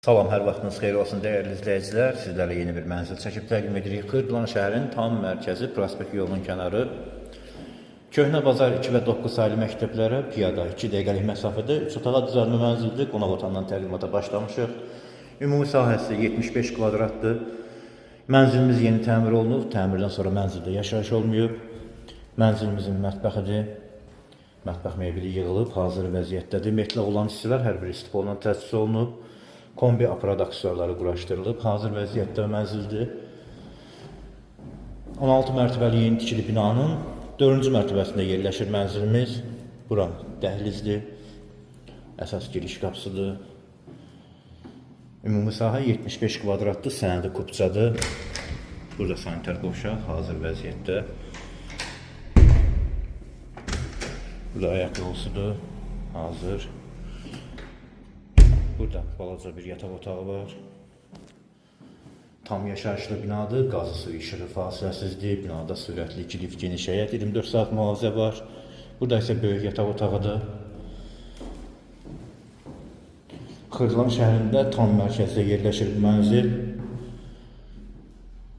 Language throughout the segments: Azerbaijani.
Salam, hər vaxtınız xeyir olsun dəyərli izləyicilər. Sizlərlə yeni bir mənzil çəkib təqdim edirik. Xırdalan şəhərin tam mərkəzi, prospekt yolunun kənarı. Köhnə bazar 2 və 9 saylı məktəblərə piyada 2 dəqiqəlik məsafədə 3 otağa düzəlmə mənzildir. Qonaq otağından təqdimata başlamışıq. Ümumi sahəsi 75 kvadratdır. Mənzilimiz yeni təmir olunub. Təmirdən sonra mənzildə yaşayış olmayıb. Mənzilimizin mətbəxidir. Mətbəx mebeli yığılıb, hazır vəziyyətdədir. Metlaq olan hissələr hər biri stipolla təsis olunub. Kombi aparat aksesuarları quraşdırılıb, hazır vəziyyətdə mənzildir. 16 mərtəbəli yeni tikili binanın 4-cü mərtəbəsində yerləşir mənzilimiz. Bura dəhlizdir, əsas giriş qapısıdır. Ümumi sahə 75 kvadratdır, sənədi kupçadır. Burada sanitar qovşaq hazır vəziyyətdə. Burada ayaq yolusudur, hazır. Burada balaca bir yataq otağı var. Tam yaşayışlı binadır. Qazı suyu işığı fasiləsizdir. Binada sürətli 2 lift geniş həyət, 24 saat mühafizə var. Burada isə böyük yataq otağıdır. Xırdalan şəhərində tam mərkəzdə yerləşir bu mənzil.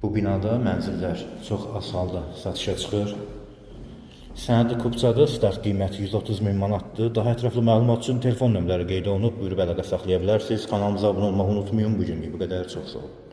Bu binada mənzillər çox az halda satışa çıxır. Sənədi kupçadır, start qiyməti 130.000 manatdır. Daha ətraflı məlumat üçün telefon nömrələri qeyd olunub, buyurub əlaqə saxlaya bilərsiniz. Kanalımıza abunə olmağı unutmayın. Bugünlük bu qədər, çox sağ olun.